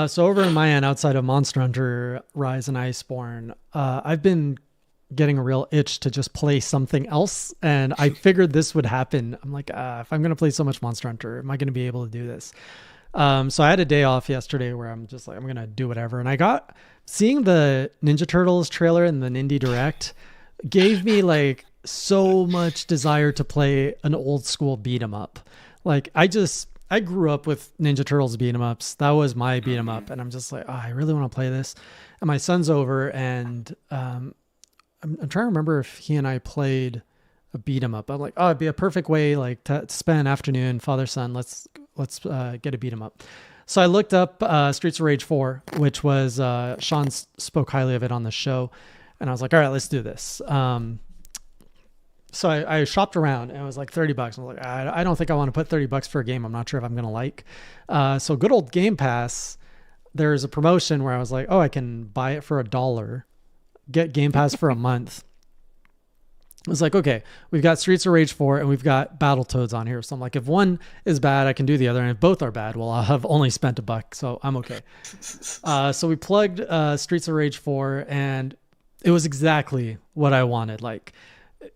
So over in my end, outside of Monster Hunter Rise and Iceborne, I've been getting a real itch to just play something else. And I figured this would happen. I'm like, if I'm going to play so much Monster Hunter, am I going to be able to do this? So I had a day off yesterday where I'm just like, I'm going to do whatever. And I got seeing the Ninja Turtles trailer and the Nindy Direct gave me like so much desire to play an old school beat 'em up. Like I grew up with Ninja Turtles beat 'em ups. That was my beat 'em up. And I'm just like, oh, I really want to play this. And my son's over and, I'm trying to remember if he and I played a beat 'em up. I'm like, oh, it'd be a perfect way like to spend an afternoon, father, son, let's get a beat 'em up. So I looked up Streets of Rage 4, which was Sean spoke highly of it on the show, and I was like, all right, let's do this. So I shopped around and it was like $30. I was like, I don't think I want to put $30 for a game I'm not sure if I'm going to like. So good old Game Pass, there's a promotion where I was like, oh, I can buy it for $1, get Game Pass for a month. I was like, okay, we've got Streets of Rage 4 and we've got Battletoads on here. So I'm like, if one is bad, I can do the other. And if both are bad, well, I'll have only spent $1. So I'm okay. So we plugged Streets of Rage 4 and it was exactly what I wanted. Like,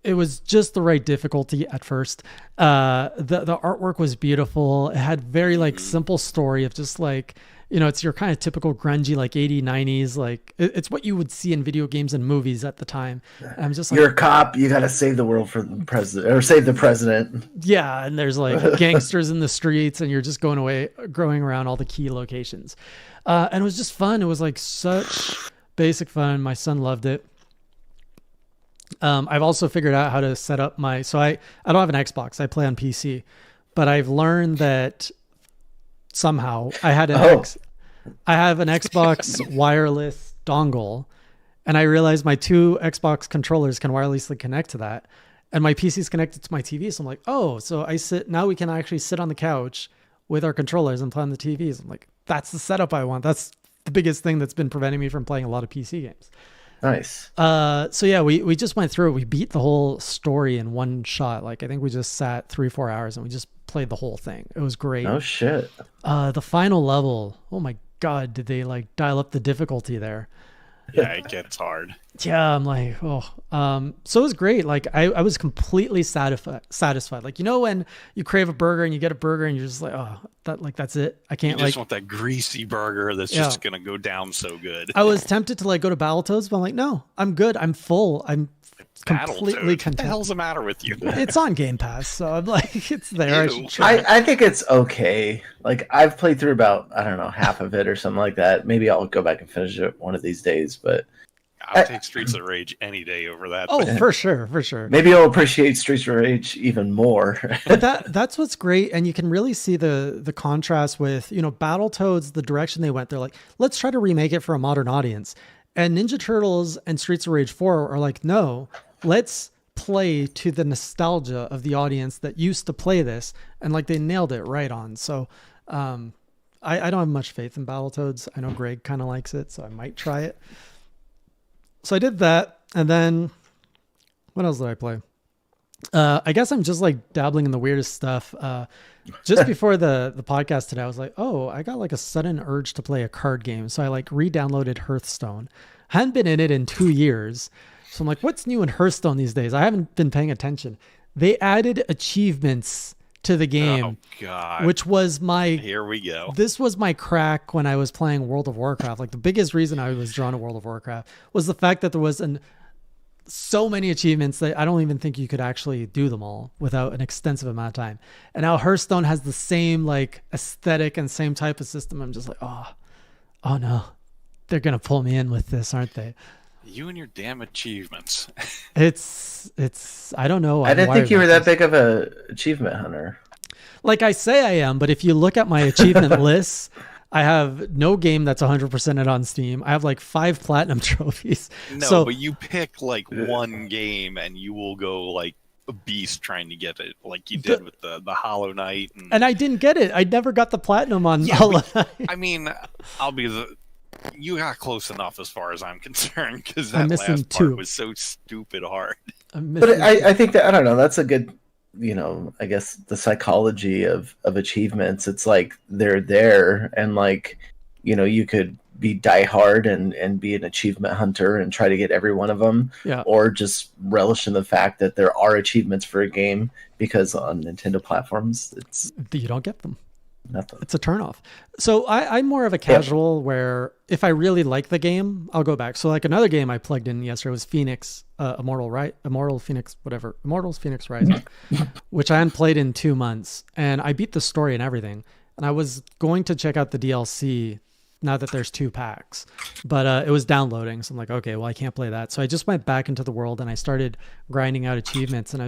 it was just the right difficulty at first. The artwork was beautiful. It had very like simple story of just like, you know, it's your kind of typical grungy, like 80s, 90s. Like it's what you would see in video games and movies at the time. And I'm just like, you're a cop. You got to save the world for the president or save the president. Yeah. And there's like gangsters in the streets and you're just going around all the key locations. And it was just fun. It was like such basic fun. My son loved it. I've also figured out how to set up so I don't have an Xbox. I play on PC, but I've learned that somehow I have an Xbox wireless dongle, and I realized my two Xbox controllers can wirelessly connect to that, and my PC is connected to my TV. So I'm like, oh, so now we can actually sit on the couch with our controllers and play on the TVs. I'm like, that's the setup I want. That's the biggest thing that's been preventing me from playing a lot of PC games. Nice. So yeah, we just went through it. We beat the whole story in one shot. Like I think we just sat 3-4 hours and we just played the whole thing. It was great. Oh shit. The final level. Oh my God. Did they like dial up the difficulty there? Yeah, it gets hard. Yeah. I'm like, oh, so it was great. Like I was completely satisfied. Like, you know, when you crave a burger and you get a burger and you're just like, oh, that's it. I can't you just want that greasy burger that's just going to go down so good. I was tempted to like go to Battletoads, but I'm like, no, I'm good. I'm full. I'm completely content. What the hell's the matter with you? It's on Game Pass, so I'm like, it's there. I think it's okay. Like I've played through about, I don't know, half of it or something like that. Maybe I'll go back and finish it one of these days, but I'll take Streets of Rage any day over that. Oh, for sure. Maybe I'll appreciate Streets of Rage even more. But that's what's great, and you can really see the contrast with, you know, Battletoads, the direction they went. They're like, let's try to remake it for a modern audience. And Ninja Turtles and Streets of Rage 4 are like, no, let's play to the nostalgia of the audience that used to play this. And like they nailed it right on. So I don't have much faith in Battletoads. I know Greg kind of likes it, so I might try it. So I did that, and then what else did I play? I guess I'm just like dabbling in the weirdest stuff. Just before the podcast today, I was like, oh, I got like a sudden urge to play a card game. So I like re-downloaded Hearthstone. I hadn't been in it in 2 years. So I'm like, what's new in Hearthstone these days? I haven't been paying attention. They added achievements to the game. Oh God. Which was here we go. This was my crack when I was playing World of Warcraft. Like the biggest reason I was drawn to World of Warcraft was the fact that there was so many achievements that I don't even think you could actually do them all without an extensive amount of time. And now Hearthstone has the same like aesthetic and same type of system. I'm just like, oh no, they're going to pull me in with this, aren't they? You and your damn achievements. It's I don't know. I didn't think you were that big of a achievement hunter. Like I say I am, but if you look at my achievement lists, I have no game that's 100% on Steam. I have like 5 platinum trophies. No, but you pick like one game and you will go like a beast trying to get it, like you did with the Hollow Knight. And I didn't get it. I never got the platinum on Hollow Knight. I mean, you got close enough as far as I'm concerned, because that last part was so stupid hard. But I think that, I don't know, that's a good, you know, I guess the psychology of achievements. It's like they're there, and like you could be die hard and be an achievement hunter and try to get every one of them, Yeah. or just relish in the fact that there are achievements for a game, because on Nintendo platforms, it's You don't get them. nothing. It's a turnoff. So I'm more of a casual where if I really like the game, I'll go back. So like another game I plugged in yesterday was Phoenix, Immortals Phoenix Rising, which I hadn't played in 2 months, and I beat the story and everything. And I was going to check out the DLC now that there's 2 packs, but it was downloading. So I'm like, okay, well I can't play that. So I just went back into the world and I started grinding out achievements, and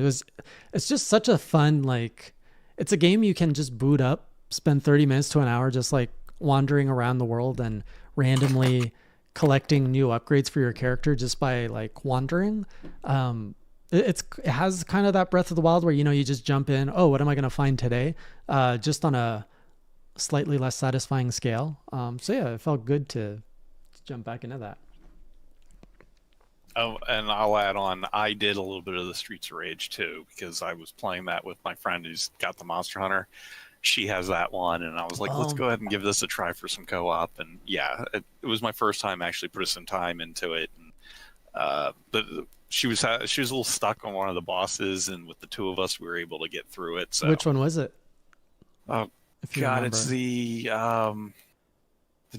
it's just such a fun, like, it's a game you can just boot up, spend 30 minutes to an hour just like wandering around the world and randomly collecting new upgrades for your character just by like wandering. It has kind of that Breath of the Wild where, you just jump in, oh, what am I going to find today? Just on a slightly less satisfying scale. So yeah, it felt good to jump back into that. Oh, and I'll add on, I did a little bit of the Streets of Rage too, because I was playing that with my friend who's got the Monster Hunter. She has that one, and I was like, let's go ahead and give this a try for some co-op. And yeah, it was my first time actually putting some time into it. And, but she was a little stuck on one of the bosses, and with the 2 of us, we were able to get through it. So Which one was it? Oh God, it's the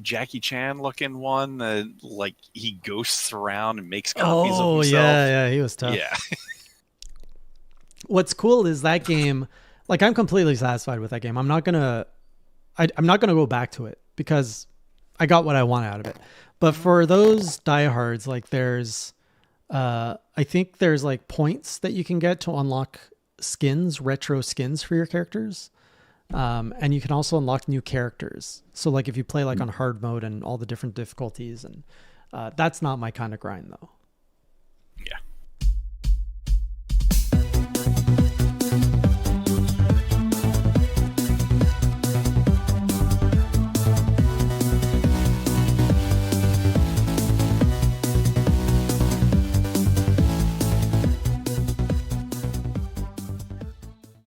Jackie Chan looking one that like he ghosts around and makes copies of himself. Yeah, he was tough. Yeah. What's cool is that game, like, I'm completely satisfied with that game. I'm not gonna go back to it because I got what I want out of it. But for those diehards, like, there's I think there's like points that you can get to unlock retro skins for your characters. And you can also unlock new characters. So like if you play like on hard mode and all the different difficulties, and that's not my kind of grind though.